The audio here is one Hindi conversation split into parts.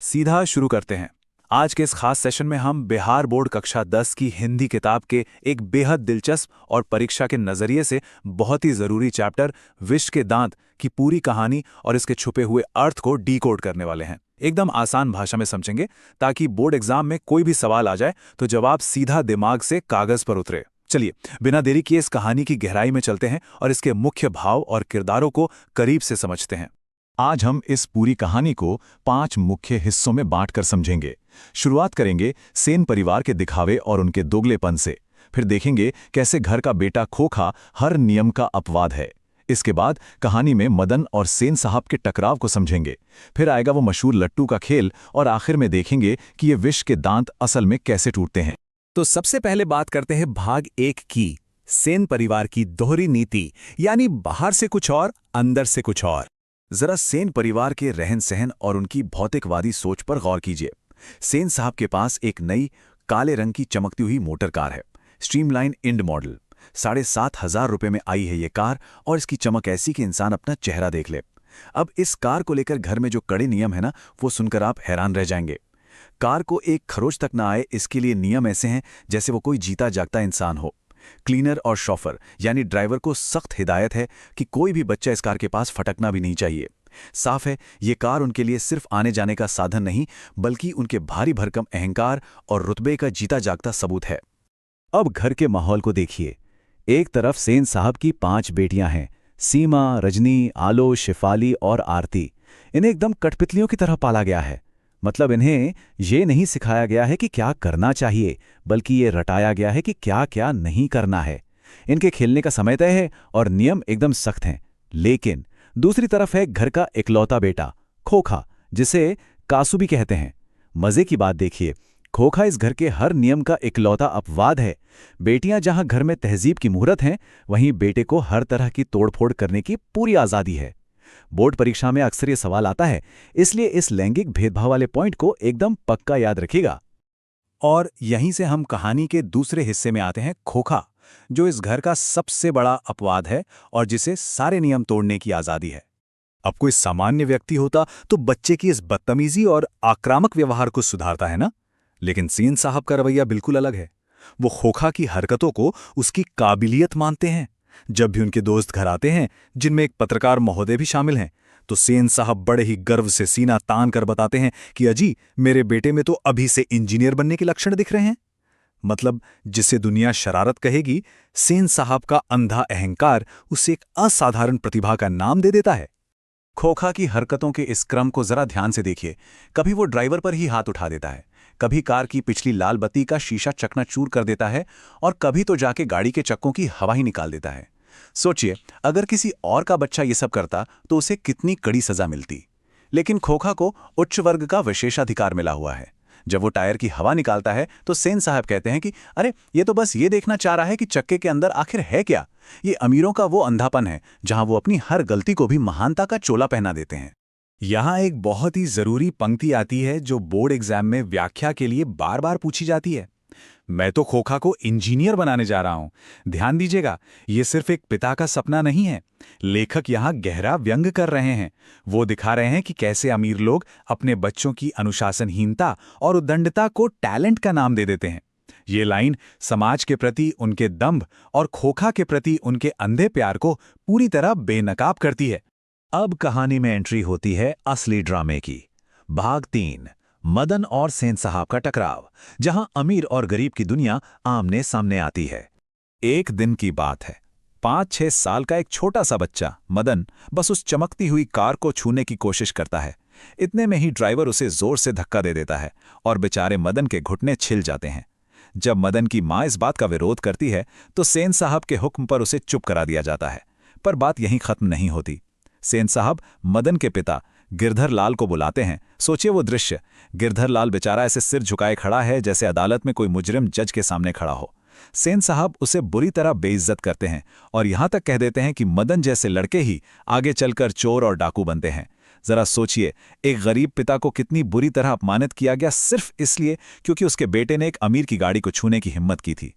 सीधा शुरू करते हैं। आज के इस खास सेशन में हम बिहार बोर्ड कक्षा 10 की हिंदी किताब के एक बेहद दिलचस्प और परीक्षा के नज़रिए से बहुत ही ज़रूरी चैप्टर विष के दांत की पूरी कहानी और इसके छुपे हुए अर्थ को डीकोड करने वाले हैं। एकदम आसान भाषा में समझेंगे ताकि बोर्ड एग्जाम में कोई भी सवाल आ जाए तो जवाब सीधा दिमाग से कागज पर उतरे। चलिए बिना देरी किए इस कहानी की गहराई में चलते हैं और इसके मुख्य भाव और किरदारों को करीब से समझते हैं। आज हम इस पूरी कहानी को 5 मुख्य हिस्सों में बांटकर समझेंगे। शुरुआत करेंगे सेन परिवार के दिखावे और उनके दोगलेपन से। फिर देखेंगे कैसे घर का बेटा खोखा हर नियम का अपवाद है। इसके बाद कहानी में मदन और सेन साहब के टकराव को समझेंगे। फिर आएगा वो मशहूर लट्टू का खेल और आखिर में देखेंगे कि ये विष के दांत असल में कैसे टूटते हैं। तो सबसे पहले बात करते हैं भाग 1 की, सेन परिवार की दोहरी नीति, यानी बाहर से कुछ और अंदर से कुछ और। जरा सेन परिवार के रहन सहन और उनकी भौतिकवादी सोच पर गौर कीजिए। सेन साहब के पास एक नई काले रंग की चमकती हुई मोटर कार है, स्ट्रीमलाइन इंड मॉडल। 7,500 रुपये में आई है ये कार और इसकी चमक ऐसी कि इंसान अपना चेहरा देख ले। अब इस कार को लेकर घर में जो कड़े नियम है ना, वो सुनकर आप हैरान रह जाएंगे। कार को एक खरोच तक ना आए, इसके लिए नियम ऐसे हैं जैसे वो कोई जीता जागता इंसान हो। क्लीनर और शॉफर यानी ड्राइवर को सख्त हिदायत है कि कोई भी बच्चा इस कार के पास फटकना भी नहीं चाहिए। साफ है, ये कार उनके लिए सिर्फ आने जाने का साधन नहीं, बल्कि उनके भारी भरकम अहंकार और रुतबे का जीता जागता सबूत है। अब घर के माहौल को देखिए। एक तरफ सेन साहब की 5 बेटियां हैं, सीमा, रजनी, आलो, शिफाली और आरती। इन्हें एकदम कठपुतलियों की तरह पाला गया है। मतलब इन्हें ये नहीं सिखाया गया है कि क्या करना चाहिए, बल्कि ये रटाया गया है कि क्या क्या नहीं करना है। इनके खेलने का समय तय है और नियम एकदम सख्त हैं। लेकिन दूसरी तरफ है घर का इकलौता बेटा खोखा, जिसे कासू भी कहते हैं। मजे की बात देखिए, खोखा इस घर के हर नियम का इकलौता अपवाद है। बेटियां जहां घर में तहजीब की मुहूर्त हैं, वहीं बेटे को हर तरह की तोड़फोड़ करने की पूरी आज़ादी है। बोर्ड परीक्षा में अक्सर ये सवाल आता है, इसलिए इस लैंगिक भेदभाव वाले पॉइंट को एकदम पक्का याद रखिएगा। और यहीं से हम कहानी के दूसरे हिस्से में आते हैं, खोखा, जो इस घर का सबसे बड़ा अपवाद है और जिसे सारे नियम तोड़ने की आज़ादी है। अब कोई सामान्य व्यक्ति होता तो बच्चे की इस बदतमीजी और आक्रामक व्यवहार को सुधारता है ना, लेकिन सेन साहब का रवैया बिल्कुल अलग है। वो खोखा की हरकतों को उसकी काबिलियत मानते हैं। जब भी उनके दोस्त घर आते हैं, जिनमें एक पत्रकार महोदय भी शामिल हैं, तो सेन साहब बड़े ही गर्व से सीना तान कर बताते हैं कि अजी, मेरे बेटे में तो अभी से इंजीनियर बनने के लक्षण दिख रहे हैं। मतलब जिसे दुनिया शरारत कहेगी, सेन साहब का अंधा अहंकार उसे एक असाधारण प्रतिभा का नाम दे देता है। खोखा की हरकतों के इस क्रम को जरा ध्यान से देखिए। कभी वो ड्राइवर पर ही हाथ उठा देता है, कभी कार की पिछली लाल बत्ती का शीशा चकनाचूर कर देता है और कभी तो जाके गाड़ी के चक्कों की हवा ही निकाल देता है। सोचिए, अगर किसी और का बच्चा ये सब करता तो उसे कितनी कड़ी सजा मिलती। लेकिन खोखा को उच्च वर्ग का विशेषाधिकार मिला हुआ है। जब वो टायर की हवा निकालता है तो सेन साहब कहते हैं कि अरे, ये तो बस ये देखना चाह रहा है कि चक्के के अंदर आखिर है क्या। ये अमीरों का वो अंधापन है जहां वो अपनी हर गलती को भी महानता का चोला पहना देते हैं। यहां एक बहुत ही जरूरी पंक्ति आती है जो बोर्ड एग्जाम में व्याख्या के लिए बार बार पूछी जाती है। मैं तो खोखा को इंजीनियर बनाने जा रहा हूं। ध्यान दीजिएगा, ये सिर्फ एक पिता का सपना नहीं है। लेखक यहां गहरा व्यंग कर रहे हैं। वो दिखा रहे हैं कि कैसे अमीर लोग अपने बच्चों की अनुशासनहीनता और उद्दंडता को टैलेंट का नाम दे देते हैं। ये लाइन समाज के प्रति उनके दंभ और खोखा के प्रति उनके अंधे प्यार को पूरी तरह बेनकाब करती है। अब कहानी में एंट्री होती है असली ड्रामे की। भाग 3, मदन और सेन साहब का टकराव, जहां अमीर और गरीब की दुनिया आमने सामने आती है। एक दिन की बात है। 5-6 साल का एक छोटा सा बच्चा मदन बस उस चमकती हुई कार को छूने की कोशिश करता है। इतने में ही ड्राइवर उसे जोर से धक्का दे देता है और बेचारे मदन के घुटने छिल जाते हैं। जब मदन की मां इस बात का विरोध करती है तो सेन साहब के हुक्म पर उसे चुप करा दिया जाता है। पर बात यहीं खत्म नहीं होती। सेन साहब मदन के पिता गिरधर लाल को बुलाते हैं। सोचिए वो दृश्य, गिरधर लाल बेचारा ऐसे सिर झुकाए खड़ा है जैसे अदालत में कोई मुजरिम जज के सामने खड़ा हो। सेन साहब उसे बुरी तरह बेइज्जत करते हैं और यहां तक कह देते हैं कि मदन जैसे लड़के ही आगे चलकर चोर और डाकू बनते हैं। जरा सोचिए, एक गरीब पिता को कितनी बुरी तरह अपमानित किया गया सिर्फ इसलिए क्योंकि उसके बेटे ने एक अमीर की गाड़ी को छूने की हिम्मत की थी।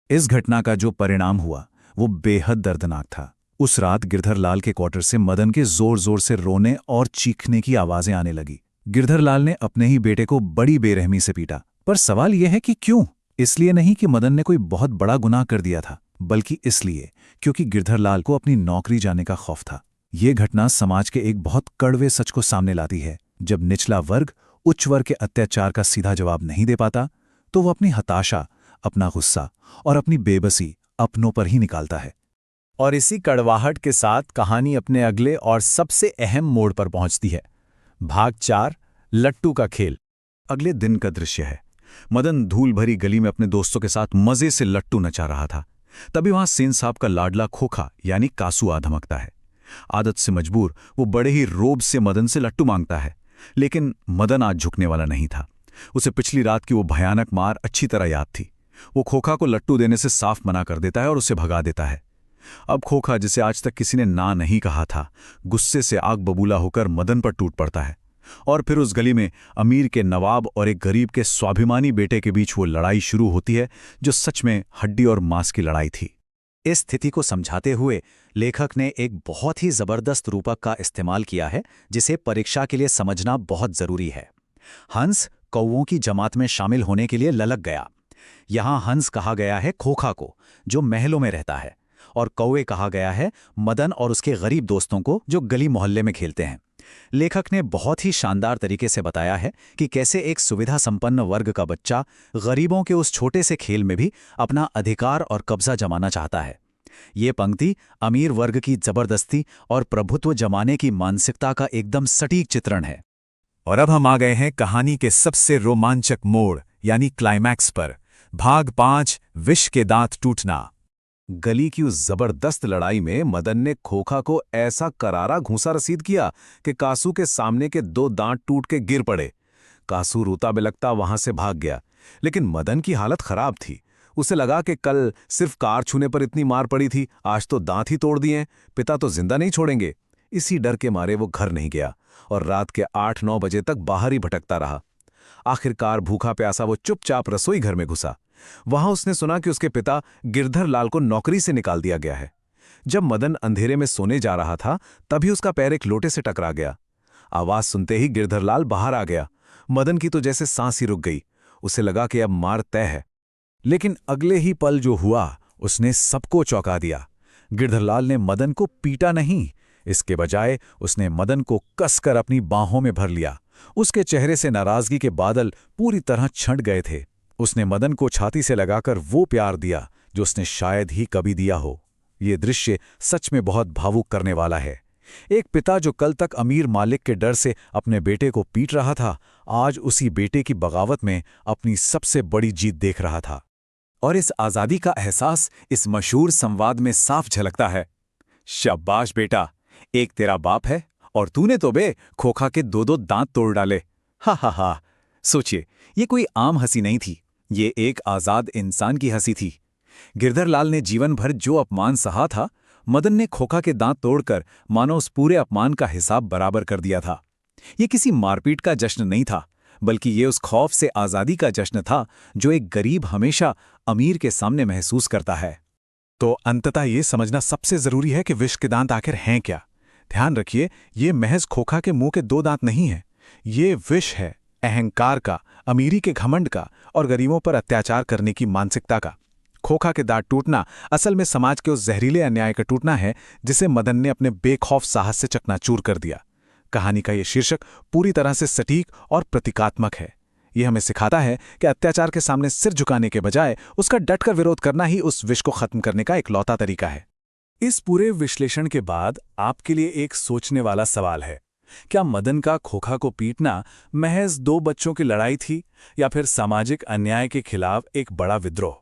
इस घटना का जो परिणाम हुआ वो बेहद दर्दनाक था। उस रात गिरधर लाल के क्वार्टर से मदन के जोर जोर से रोने और चीखने की आवाजें आने लगी। गिरधरलाल ने अपने ही बेटे को बड़ी बेरहमी से पीटा। पर सवाल यह है कि क्यों? इसलिए नहीं कि मदन ने कोई बहुत बड़ा गुनाह कर दिया था, बल्कि इसलिए क्योंकि गिरधरलाल को अपनी नौकरी जाने का खौफ था। ये घटना समाज के एक बहुत कड़वे सच को सामने लाती है। जब निचला वर्ग उच्च वर्ग के अत्याचार का सीधा जवाब नहीं दे पाता, तो वो अपनी हताशा, अपना गुस्सा और अपनी बेबसी अपनों पर ही निकालता है। और इसी कड़वाहट के साथ कहानी अपने अगले और सबसे अहम मोड़ पर पहुंचती है। भाग 4, लट्टू का खेल। अगले दिन का दृश्य है। मदन धूल भरी गली में अपने दोस्तों के साथ मजे से लट्टू नचा रहा था। तभी वहां सेन साहब का लाडला खोखा यानी कासू आ धमकता है। आदत से मजबूर वो बड़े ही रोब से मदन से लट्टू मांगता है, लेकिन मदन आज झुकने वाला नहीं था। उसे पिछली रात की वो भयानक मार अच्छी तरह याद थी। वो खोखा को लट्टू देने से साफ मना कर देता है और उसे भगा देता है। अब खोखा, जिसे आज तक किसी ने ना नहीं कहा था, गुस्से से आग बबूला होकर मदन पर टूट पड़ता है। और फिर उस गली में अमीर के नवाब और एक गरीब के स्वाभिमानी बेटे के बीच वो लड़ाई शुरू होती है, जो सच में हड्डी और मांस की लड़ाई थी। इस स्थिति को समझाते हुए लेखक ने एक बहुत ही जबरदस्त रूपक का इस्तेमाल किया है, जिसे परीक्षा के लिए समझना बहुत जरूरी है। हंस कौवों की जमात में शामिल होने के लिए ललक गया। यहां हंस कहा गया है खोखा को, जो महलों में रहता है, और कौवे कहा गया है मदन और उसके गरीब दोस्तों को, जो गली मोहल्ले में खेलते हैं। लेखक ने बहुत ही शानदार तरीके से बताया है कि कैसे एक सुविधा संपन्न वर्ग का बच्चा गरीबों के उस छोटे से खेल में भी अपना अधिकार और कब्जा जमाना चाहता है। ये पंक्ति अमीर वर्ग की जबरदस्ती और प्रभुत्व जमाने की मानसिकता का एकदम सटीक चित्रण है। और अब हम आ गए हैं कहानी के सबसे रोमांचक मोड़ यानी क्लाइमैक्स पर। भाग 5, विष के दांत टूटना। गली की उस जबरदस्त लड़ाई में मदन ने खोखा को ऐसा करारा घूंसा रसीद किया कि कासू के सामने के 2 दांत टूट के गिर पड़े। कासू रोता बिलखता वहां से भाग गया, लेकिन मदन की हालत खराब थी। उसे लगा कि कल सिर्फ कार छूने पर इतनी मार पड़ी थी, आज तो दांत ही तोड़ दिए, पिता तो जिंदा नहीं छोड़ेंगे। इसी डर के मारे वो घर नहीं गया और रात के 8-9 बजे तक बाहर ही भटकता रहा। आखिरकार भूखा प्यासा वो चुपचाप रसोई घर में घुसा। वहां उसने सुना कि उसके पिता गिरधरलाल को नौकरी से निकाल दिया गया है। जब मदन अंधेरे में सोने जा रहा था, तभी उसका पैर एक लोटे से टकरा गया। आवाज सुनते ही गिरधरलाल बाहर आ गया। मदन की तो जैसे सांस ही रुक गई। उसे लगा कि अब मार तय है, लेकिन अगले ही पल जो हुआ उसने सबको चौंका दिया। गिरधरलाल ने मदन को पीटा नहीं, इसके बजाय उसने मदन को कसकर अपनी बाहों में भर लिया। उसके चेहरे से नाराजगी के बादल पूरी तरह छंट गए थे। उसने मदन को छाती से लगाकर वो प्यार दिया जो उसने शायद ही कभी दिया हो। ये दृश्य सच में बहुत भावुक करने वाला है। एक पिता जो कल तक अमीर मालिक के डर से अपने बेटे को पीट रहा था, आज उसी बेटे की बगावत में अपनी सबसे बड़ी जीत देख रहा था। और इस आज़ादी का एहसास इस मशहूर संवाद में साफ झलकता है। शाबाश बेटा, एक तेरा बाप है और तूने तो बे खोखा के 2-2 दांत तोड़ डाले। हा हा हा। सोचिए, ये कोई आम हंसी नहीं थी, ये एक आज़ाद इंसान की हंसी थी। गिरधरलाल ने जीवन भर जो अपमान सहा था, मदन ने खोखा के दांत तोड़कर मानो उस पूरे अपमान का हिसाब बराबर कर दिया था। ये किसी मारपीट का जश्न नहीं था, बल्कि ये उस खौफ से आज़ादी का जश्न था जो एक गरीब हमेशा अमीर के सामने महसूस करता है। तो अंततः ये समझना सबसे जरूरी है कि विष के दांत आखिर हैं क्या। ध्यान रखिए, ये महज खोखा के मुंह के 2 दांत नहीं है, ये विष है अहंकार का, अमीरी के घमंड का और गरीबों पर अत्याचार करने की मानसिकता का। खोखा के दांत टूटना असल में समाज के उस जहरीले अन्याय का टूटना है जिसे मदन ने अपने बेखौफ साहस से चकनाचूर कर दिया। कहानी का ये शीर्षक पूरी तरह से सटीक और प्रतीकात्मक है। ये हमें सिखाता है कि अत्याचार के सामने सिर झुकाने के बजाय उसका डटकर विरोध करना ही उस विष को खत्म करने का इकलौता तरीका है। इस पूरे विश्लेषण के बाद आपके लिए एक सोचने वाला सवाल है, क्या मदन का खोखा को पीटना महज 2 बच्चों की लड़ाई थी या फिर सामाजिक अन्याय के खिलाफ एक बड़ा विद्रोह?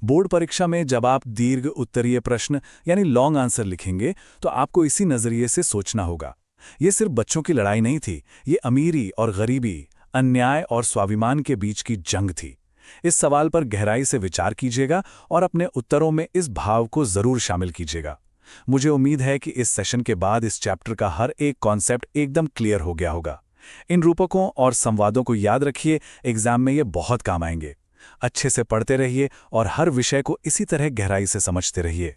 बोर्ड परीक्षा में जब आप दीर्घ उत्तरीय प्रश्न यानी लॉन्ग आंसर लिखेंगे तो आपको इसी नजरिए से सोचना होगा। ये सिर्फ बच्चों की लड़ाई नहीं थी, ये अमीरी और गरीबी, अन्याय और स्वाभिमान के बीच की जंग थी। इस सवाल पर गहराई से विचार कीजिएगा और अपने उत्तरों में इस भाव को जरूर शामिल कीजिएगा। मुझे उम्मीद है कि इस सेशन के बाद इस चैप्टर का हर एक कॉन्सेप्ट एकदम क्लियर हो गया होगा। इन रूपकों और संवादों को याद रखिए, एग्जाम में ये बहुत काम आएंगे। अच्छे से पढ़ते रहिए और हर विषय को इसी तरह गहराई से समझते रहिए।